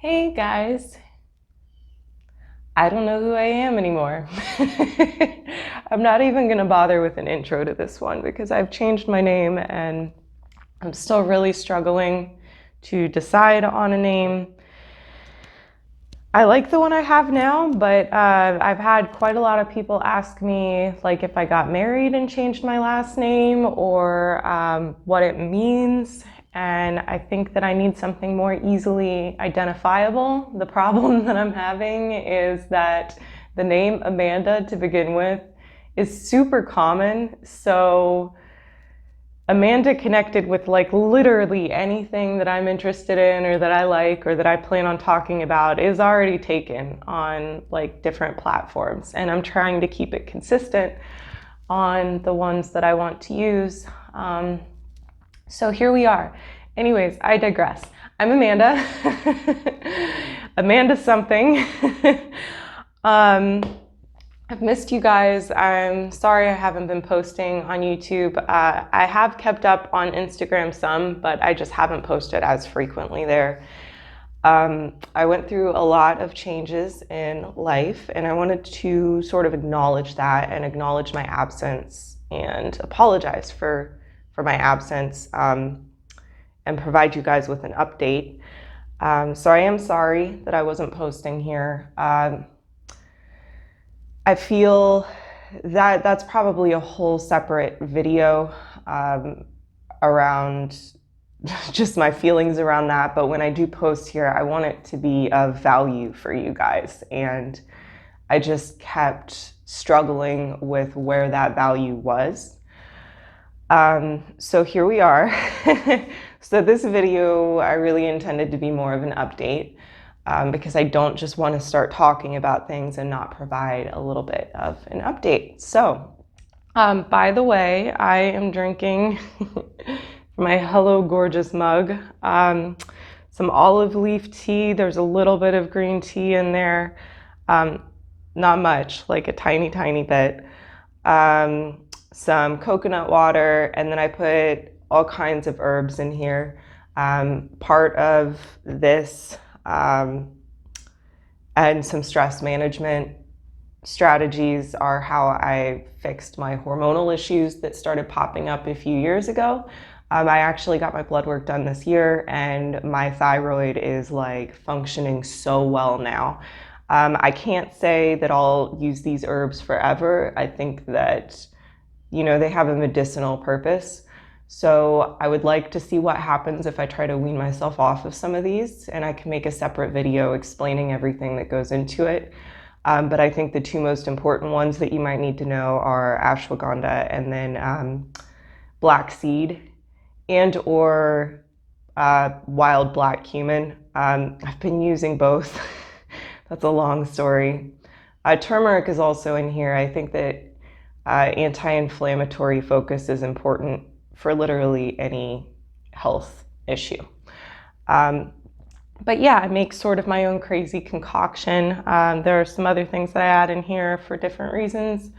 Hey guys, I don't know who I am anymore. I'm not even gonna bother with an intro to this one because I've changed my name and I'm still really struggling to decide on a name. I like the one I have now, but I've had quite a lot of people ask me like if I got married and changed my last name or what it means. And I think that I need something more easily identifiable. The problem that I'm having is that the name Amanda to begin with is super common. So Amanda connected with like literally anything that I'm interested in or that I like or that I plan on talking about is already taken on like different platforms. And I'm trying to keep it consistent on the ones that I want to use. So here we are. Anyways, I digress. I'm Amanda. Amanda something. I've missed you guys. I'm sorry I haven't been posting on YouTube. I have kept up on Instagram some, but I just haven't posted as frequently there. I went through a lot of changes in life, and I wanted to sort of acknowledge that and acknowledge my absence and apologize for my absence and provide you guys with an update. So I am sorry that I wasn't posting here. I feel that that's probably a whole separate video around just my feelings around that. But when I do post here, I want it to be of value for you guys. And I just kept struggling with where that value was. So here we are. So this video, I really intended to be more of an update. Because I don't just want to start talking about things and not provide a little bit of an update. So, by the way, I am drinking my Hello Gorgeous mug, some olive leaf tea. There's a little bit of green tea in there, not much, like a tiny, tiny bit. Some coconut water, and then I put all kinds of herbs in here. Part of this and some stress management strategies are how I fixed my hormonal issues that started popping up a few years ago. I actually got my blood work done this year and my thyroid is like functioning so well now. I can't say that I'll use these herbs forever. I think that, they have a medicinal purpose. So I would like to see what happens if I try to wean myself off of some of these, and I can make a separate video explaining everything that goes into it. But I think the two most important ones that you might need to know are ashwagandha and then black seed and or wild black cumin. I've been using both. That's a long story. Turmeric is also in here. I think that anti-inflammatory focus is important for literally any health issue. But yeah, I make sort of my own crazy concoction. There are some other things that I add in here for different reasons.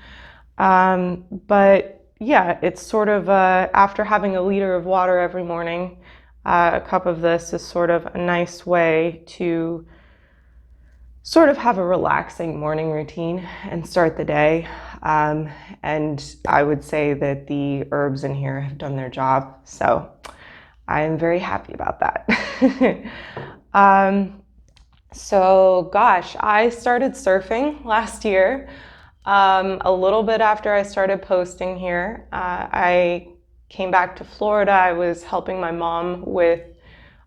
But yeah, it's sort of after having a liter of water every morning, a cup of this is sort of a nice way to sort of have a relaxing morning routine and start the day. And I would say that the herbs in here have done their job. So I am very happy about that. So gosh, I started surfing last year. A little bit after I started posting here, I came back to Florida. I was helping my mom with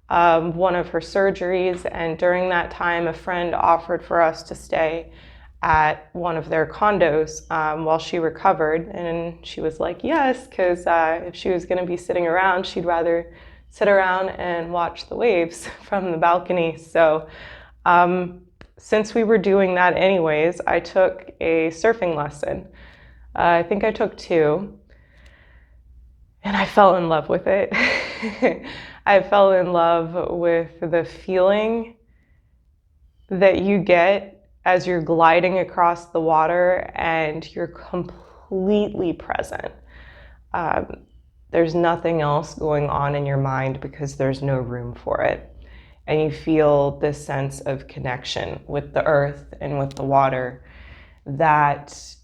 one of her surgeries, and during that time a friend offered for us to stay at one of their condos while she recovered, and she was like yes, because if she was going to be sitting around, she'd rather sit around and watch the waves from the balcony. So since we were doing that anyways, I took a surfing lesson. I think I took two, and I fell in love with it. I fell in love with the feeling that you get as you're gliding across the water and you're completely present. There's nothing else going on in your mind because there's no room for it. and you feel this sense of connection with the earth and with the water that,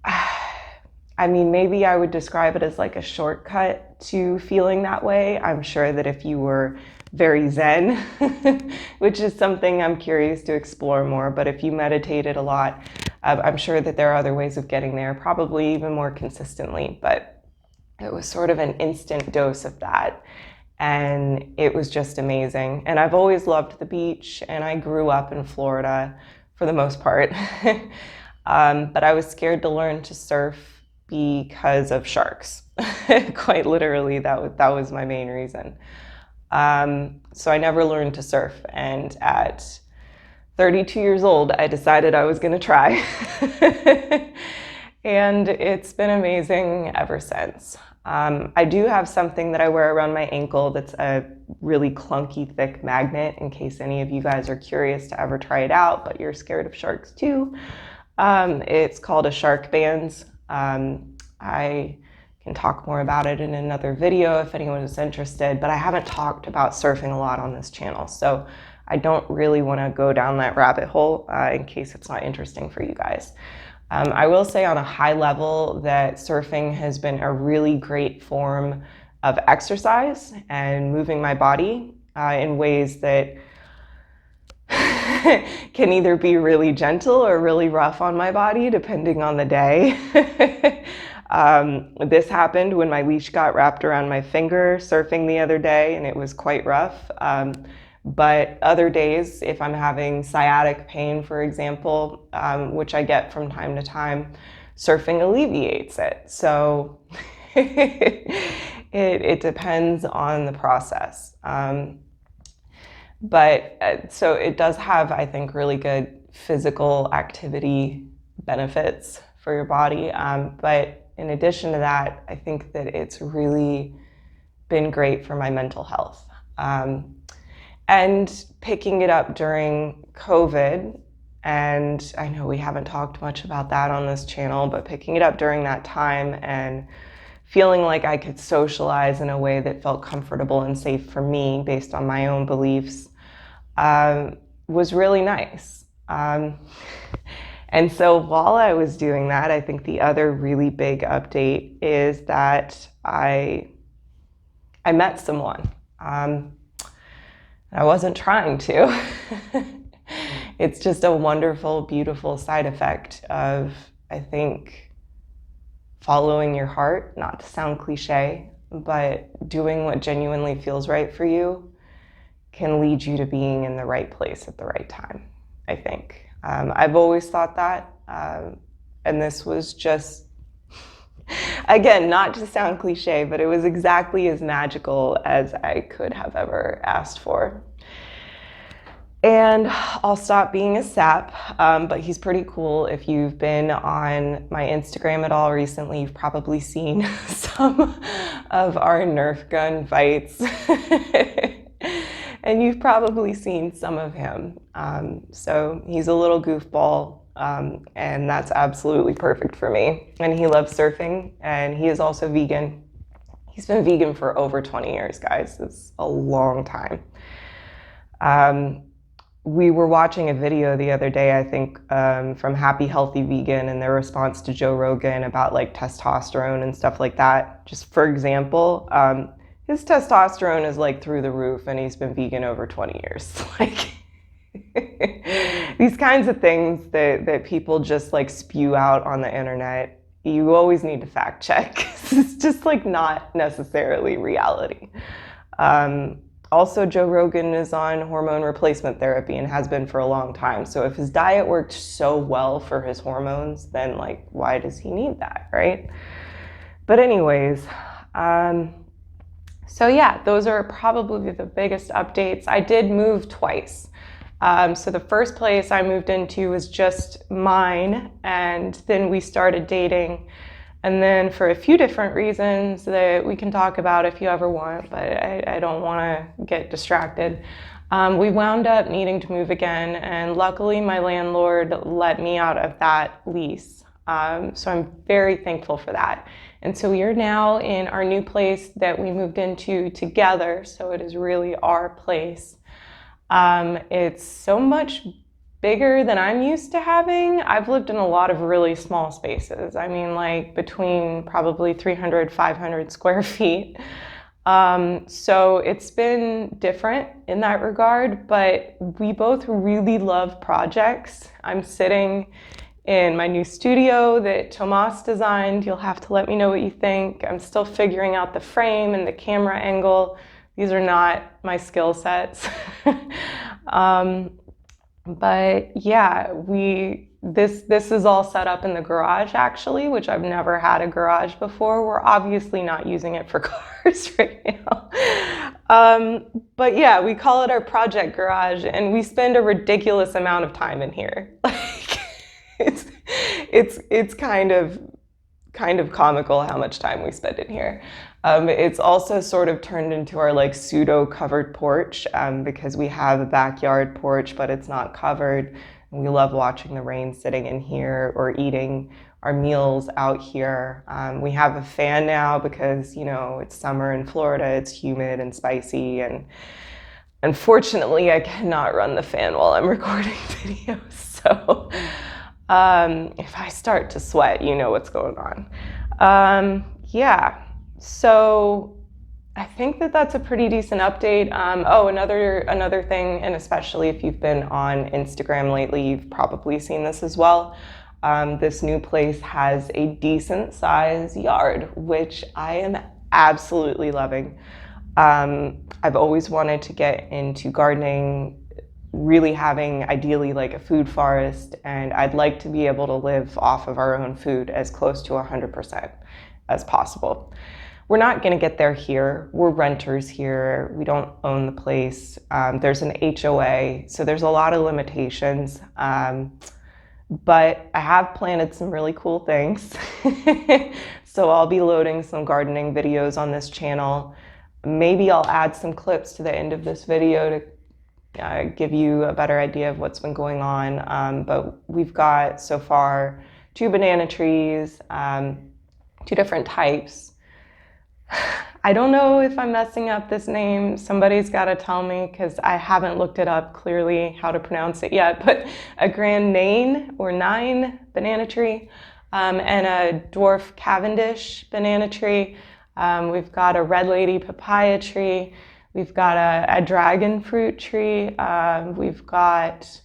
I mean, maybe I would describe it as like a shortcut to feeling that way. I'm sure that if you were very Zen, which is something I'm curious to explore more, but if you meditated a lot, I'm sure that there are other ways of getting there, probably even more consistently, but it was sort of an instant dose of that. And it was just amazing. And I've always loved the beach, and I grew up in Florida for the most part. But I was scared to learn to surf because of sharks. Quite literally, that was my main reason. So I never learned to surf. And at 32 years old, I decided I was going to try. And it's been amazing ever since. I do have something that I wear around my ankle that's a really clunky, thick magnet, in case any of you guys are curious to ever try it out, but you're scared of sharks too. It's called a shark bands. I can talk more about it in another video if anyone is interested, but I haven't talked about surfing a lot on this channel, so I don't really want to go down that rabbit hole in case it's not interesting for you guys. I will say on a high level that surfing has been a really great form of exercise and moving my body in ways that can either be really gentle or really rough on my body, depending on the day. This happened when my leash got wrapped around my finger surfing the other day, and it was quite rough. But other days, if I'm having sciatic pain, for example, which I get from time to time, surfing alleviates it. So it depends on the process. So it does have, I think, really good physical activity benefits for your body. But in addition to that, I think that it's really been great for my mental health. And picking it up during COVID, and I know we haven't talked much about that on this channel, but picking it up during that time and feeling like I could socialize in a way that felt comfortable and safe for me based on my own beliefs was really nice. And so while I was doing that, I think the other really big update is that I met someone. I wasn't trying to. It's just a wonderful, beautiful side effect of, I think, following your heart, not to sound cliche, but doing what genuinely feels right for you can lead you to being in the right place at the right time, I think. I've always thought that, and this was just, again, not to sound cliche, but it was exactly as magical as I could have ever asked for. And I'll stop being a sap, but he's pretty cool. If you've been on my Instagram at all recently, you've probably seen some of our Nerf gun fights. And you've probably seen some of him. So he's a little goofball, and that's absolutely perfect for me. And he loves surfing, and he is also vegan. He's been vegan for over 20 years, guys. It's a long time. We were watching a video the other day, I think, from Happy Healthy Vegan, and their response to Joe Rogan about like testosterone and stuff like that. Just for example, his testosterone is like through the roof, and he's been vegan over 20 years. Like these kinds of things that people just like spew out on the internet, you always need to fact check. It's just like not necessarily reality. Also, Joe Rogan is on hormone replacement therapy and has been for a long time. So if his diet worked so well for his hormones, then like, why does he need that, right? But anyways, so yeah, those are probably the biggest updates. I did move twice. So the first place I moved into was just mine, and then we started dating. And then for a few different reasons that we can talk about if you ever want, but I don't want to get distracted, we wound up needing to move again, and luckily my landlord let me out of that lease. So I'm very thankful for that. And so we are now in our new place that we moved into together. So it is really our place. It's so much bigger than I'm used to having. I've lived in a lot of really small spaces. I mean, like between probably 300, 500 square feet. So it's been different in that regard, but we both really love projects. I'm sitting in my new studio that Tomas designed. You'll have to let me know what you think. I'm still figuring out the frame and the camera angle. These are not my skill sets. But yeah, this is all set up in the garage actually, which I've never had a garage before. We're obviously not using it for cars right now. But yeah, we call it our project garage, and we spend a ridiculous amount of time in here. Like it's kind of comical how much time we spend in here. It's also sort of turned into our like pseudo covered porch because we have a backyard porch, but it's not covered. We love watching the rain sitting in here or eating our meals out here. We have a fan now because, you know, it's summer in Florida, it's humid and spicy, and unfortunately I cannot run the fan while I'm recording videos. So if I start to sweat, you know what's going on. Yeah, so I think that that's a pretty decent update. Oh, another thing, and especially if you've been on Instagram lately, you've probably seen this as well. This new place has a decent size yard, which I am absolutely loving. I've always wanted to get into gardening, really having ideally like a food forest, and I'd like to be able to live off of our own food as close to 100% as possible. We're not going to get there here. We're renters here. We don't own the place. There's an HOA, so there's a lot of limitations. But I have planted some really cool things. So I'll be loading some gardening videos on this channel. Maybe I'll add some clips to the end of this video to give you a better idea of what's been going on. But we've got so far 2 banana trees, 2 different types. I don't know if I'm messing up this name. Somebody's got to tell me because I haven't looked it up clearly how to pronounce it yet. But a Grand Nain or Nine banana tree and a dwarf Cavendish banana tree. We've got a Red Lady papaya tree. We've got a dragon fruit tree. We've got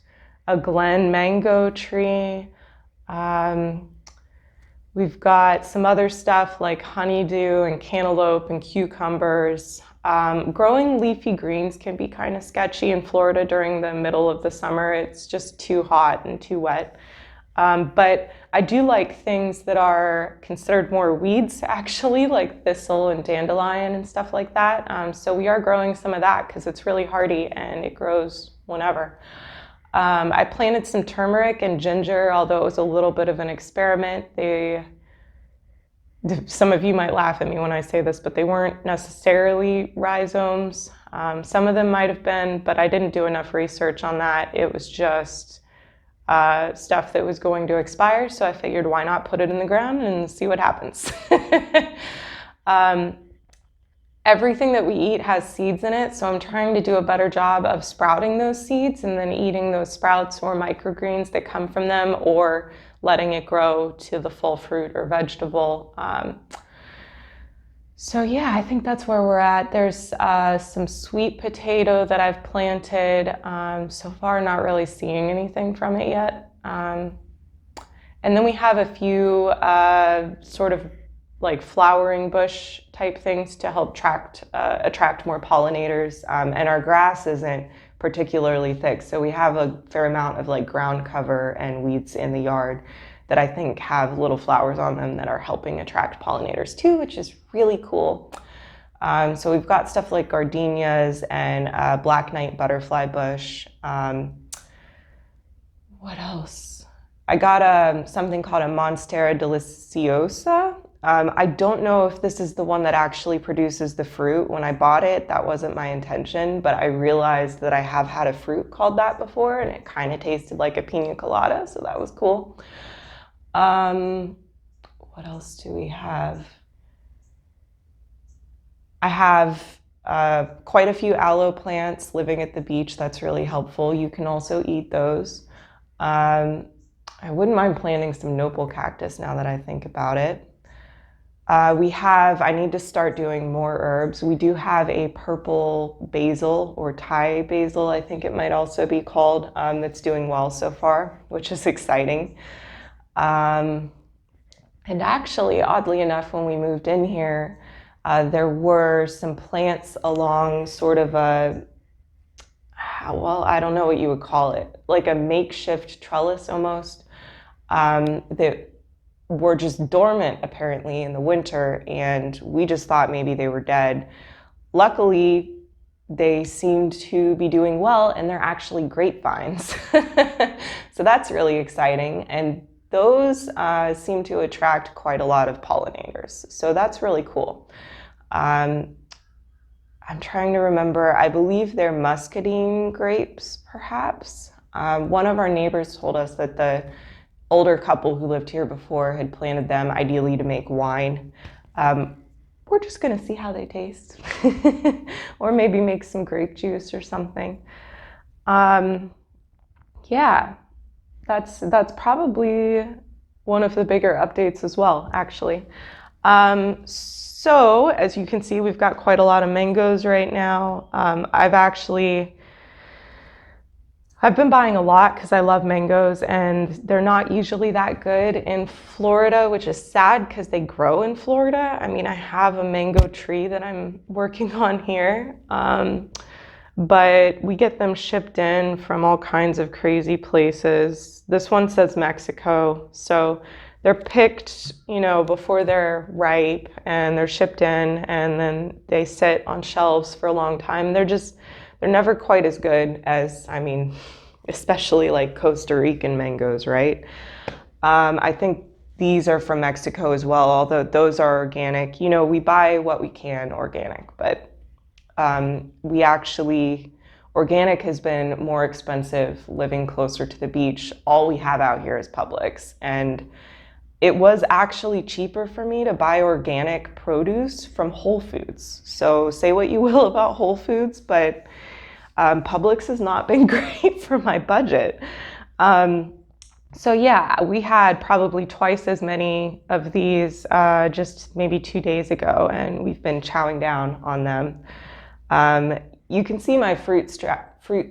a Glen mango tree. We've got some other stuff like honeydew and cantaloupe and cucumbers. Growing leafy greens can be kind of sketchy in Florida during the middle of the summer. It's just too hot and too wet. But I do like things that are considered more weeds, actually, like thistle and dandelion and stuff like that. So we are growing some of that because it's really hardy and it grows whenever. I planted some turmeric and ginger, although it was a little bit of an experiment. Some of you might laugh at me when I say this, but they weren't necessarily rhizomes. Some of them might have been, but I didn't do enough research on that. It was just stuff that was going to expire, so I figured why not put it in the ground and see what happens. Everything that we eat has seeds in it, so I'm trying to do a better job of sprouting those seeds and then eating those sprouts or microgreens that come from them, or letting it grow to the full fruit or vegetable. So yeah, I think that's where we're at. There's some sweet potato that I've planted. So far, not really seeing anything from it yet. And then we have a few sort of like flowering bush type things to help attract more pollinators. And our grass isn't particularly thick, so we have a fair amount of like ground cover and weeds in the yard that I think have little flowers on them that are helping attract pollinators too, which is really cool. So we've got stuff like gardenias and black knight butterfly bush. What else? I got something called a Monstera deliciosa. I don't know if this is the one that actually produces the fruit. When I bought it, that wasn't my intention, but I realized that I have had a fruit called that before, and it kind of tasted like a pina colada, so that was cool. What else do we have? I have quite a few aloe plants living at the beach. That's really helpful. You can also eat those. I wouldn't mind planting some nopal cactus now that I think about it. I need to start doing more herbs. We do have a purple basil, or Thai basil, I think it might also be called, that's doing well so far, which is exciting. And actually, oddly enough, when we moved in here, there were some plants along sort of well, I don't know what you would call it, like a makeshift trellis almost, that were just dormant apparently in the winter, and we just thought maybe they were dead. Luckily, they seem to be doing well, and they're actually grapevines. So that's really exciting, and those seem to attract quite a lot of pollinators. So that's really cool. I'm trying to remember, I believe they're muscadine grapes, perhaps. One of our neighbors told us that the older couple who lived here before had planted them ideally to make wine. We're just gonna see how they taste. Or maybe make some grape juice or something. Yeah, that's probably one of the bigger updates as well, actually. So as you can see, we've got quite a lot of mangoes right now. I've been buying a lot because I love mangoes, and they're not usually that good in Florida, which is sad because they grow in Florida. I mean, I have a mango tree that I'm working on here, but we get them shipped in from all kinds of crazy places. This one says Mexico, so they're picked, before they're ripe, and they're shipped in, and then they sit on shelves for a long time. They're never quite as good as, especially like Costa Rican mangoes, right? I think these are from Mexico as well, although those are organic. We buy what we can organic, but organic has been more expensive living closer to the beach. All we have out here is Publix, and it was actually cheaper for me to buy organic produce from Whole Foods. So say what you will about Whole Foods, but Publix has not been great for my budget. So yeah, we had probably twice as many of these just maybe 2 days ago, and we've been chowing down on them. You can see my fruit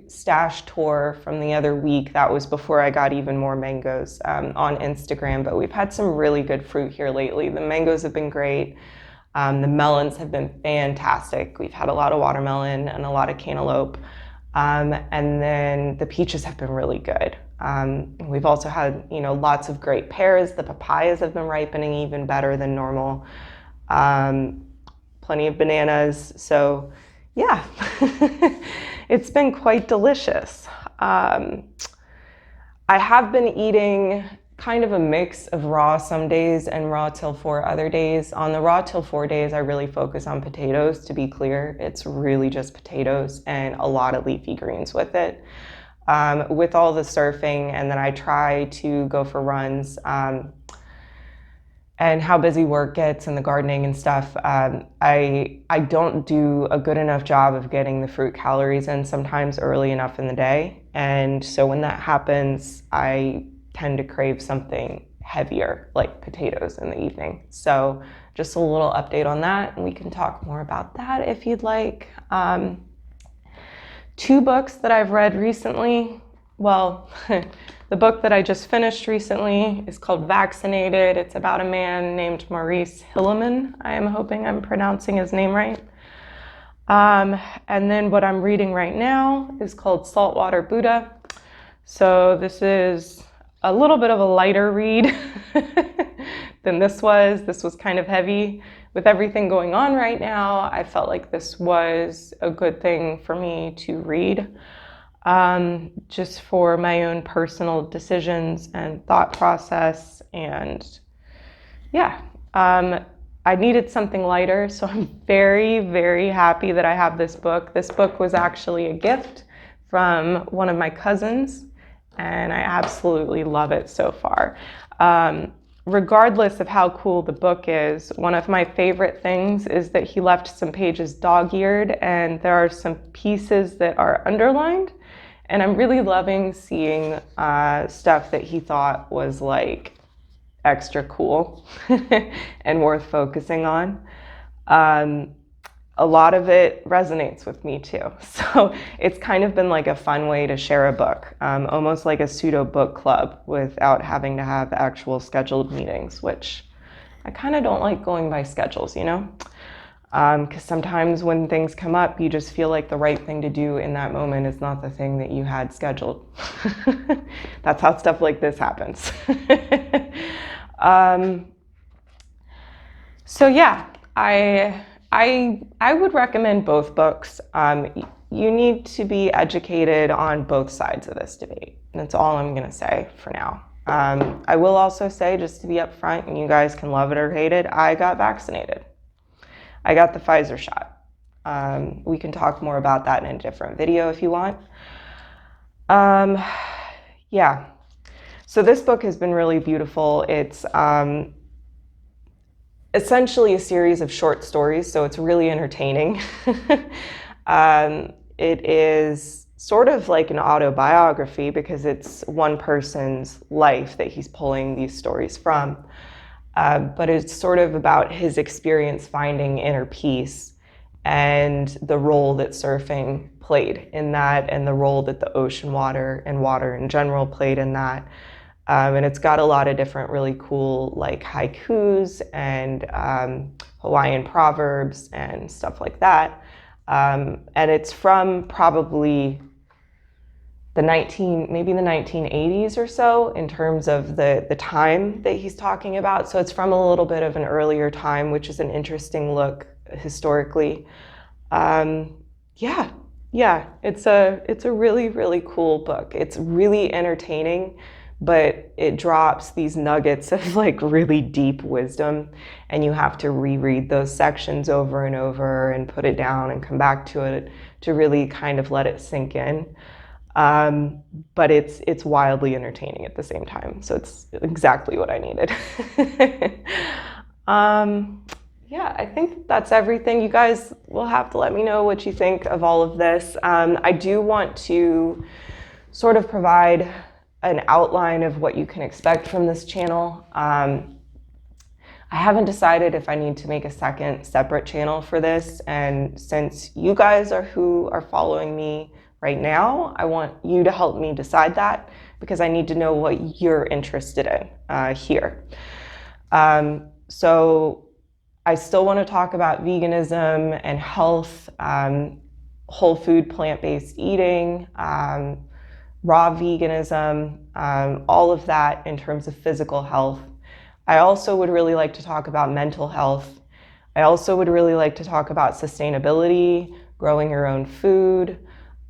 stash tour from the other week. That was before I got even more mangoes on Instagram, but we've had some really good fruit here lately. The mangoes have been great. The melons have been fantastic. We've had a lot of watermelon and a lot of cantaloupe. And then the peaches have been really good. We've also had, lots of great pears. The papayas have been ripening even better than normal. Plenty of bananas. So yeah, it's been quite delicious. I have been eating kind of a mix of raw some days and raw till 4 other days. On the raw till 4 days, I really focus on potatoes, to be clear. It's really just potatoes and a lot of leafy greens with it. With all the surfing, and then I try to go for runs, and how busy work gets and the gardening and stuff, I don't do a good enough job of getting the fruit calories in sometimes early enough in the day. And so when that happens, I tend to crave something heavier, like potatoes in the evening. So just a little update on that, and we can talk more about that if you'd like. 2 books that I've read recently. Well, the book that I just finished recently is called Vaccinated. It's about a man named Maurice Hilleman. I am hoping I'm pronouncing his name right. And then what I'm reading right now is called Saltwater Buddha. So this is a little bit of a lighter read than this was. This was kind of heavy. With everything going on right now, I felt like this was a good thing for me to read, just for my own personal decisions and thought process. And yeah, I needed something lighter, so I'm very, very happy that I have this book. This book was actually a gift from one of my cousins, and I absolutely love it so far. regardless of how cool the book is, one of my favorite things is that he left some pages dog-eared, and there are some pieces that are underlined. And I'm really loving seeing stuff that he thought was like extra cool and worth focusing on. A lot of it resonates with me too. So it's kind of been like a fun way to share a book, almost like a pseudo book club without having to have actual scheduled meetings, which I kind of don't like going by schedules, you know? Because sometimes when things come up, you just feel like the right thing to do in that moment is not the thing that you had scheduled. That's how stuff like this happens. So yeah, I would recommend both books. You need to be educated on both sides of this debate. And that's all I'm going to say for now. I will also say, just to be upfront, and you guys can love it or hate it, I got vaccinated. I got the Pfizer shot. We can talk more about that in a different video if you want. Yeah. So this book has been really beautiful. It's essentially a series of short stories, so it's really entertaining. It is sort of like an autobiography because it's one person's life that he's pulling these stories from. But it's sort of about his experience finding inner peace and the role that surfing played in that, and the role that the ocean water and water in general played in that. And it's got a lot of different really cool like haikus and Hawaiian proverbs and stuff like that. And it's from probably maybe the 1980s or so in terms of the time that he's talking about. So it's from a little bit of an earlier time, which is an interesting look historically. Yeah, it's a really, really cool book. It's really entertaining, but it drops these nuggets of like really deep wisdom, and you have to reread those sections over and over and put it down and come back to it to really kind of let it sink in. But it's wildly entertaining at the same time. So it's exactly what I needed. Yeah, I think that's everything. You guys will have to let me know what you think of all of this. I do want to sort of provide an outline of what you can expect from this channel. I haven't decided if I need to make a second separate channel for this. And since you guys are who are following me right now, I want you to help me decide that, because I need to know what you're interested in here. So I still want to talk about veganism and health, whole food, plant-based eating, raw veganism, all of that in terms of physical health. I also would really like to talk about mental health. I also would really like to talk about sustainability, growing your own food,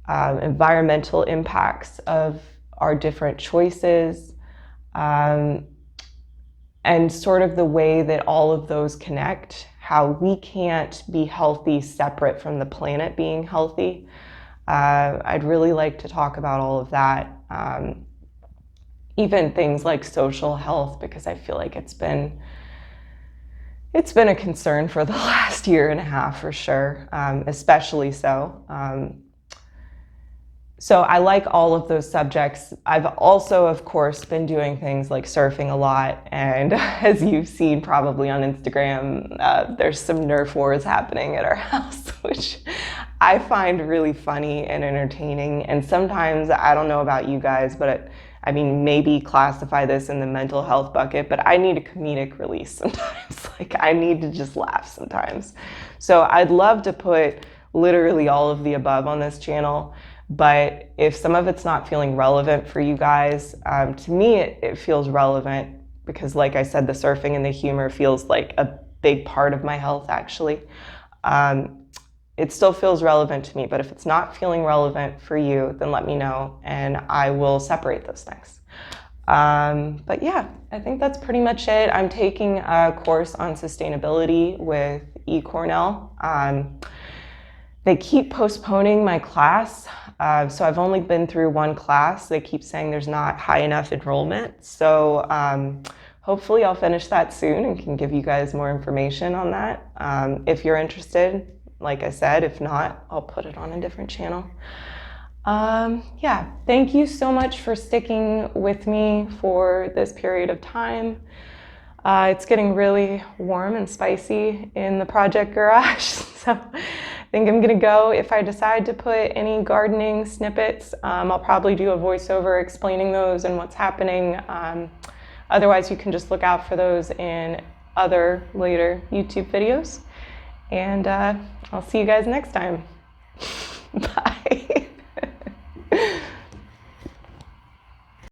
environmental impacts of our different choices, and sort of the way that all of those connect, how we can't be healthy separate from the planet being healthy. I'd really like to talk about all of that, even things like social health, because I feel like it's been a concern for the last year and a half for sure, especially so. So I like all of those subjects. I've also, of course, been doing things like surfing a lot. And as you've seen probably on Instagram, there's some Nerf wars happening at our house, which I find really funny and entertaining. And sometimes, I don't know about you guys, but I mean, maybe classify this in the mental health bucket, but I need a comedic release sometimes. Like, I need to just laugh sometimes. So I'd love to put literally all of the above on this channel. But if some of it's not feeling relevant for you guys, to me, it feels relevant because, like I said, the surfing and the humor feels like a big part of my health, actually. It still feels relevant to me, but if it's not feeling relevant for you, then let me know and I will separate those things. But yeah, I think that's pretty much it. I'm taking a course on sustainability with Cornell. They keep postponing my class. So I've only been through one class. They keep saying there's not high enough enrollment. So hopefully I'll finish that soon and can give you guys more information on that. If you're interested, like I said, if not, I'll put it on a different channel. Yeah, thank you so much for sticking with me for this period of time. It's getting really warm and spicy in the project garage, so I think I'm gonna go. If I decide to put any gardening snippets, I'll probably do a voiceover explaining those and what's happening. Otherwise, you can just look out for those in other later YouTube videos. And I'll see you guys next time. Bye.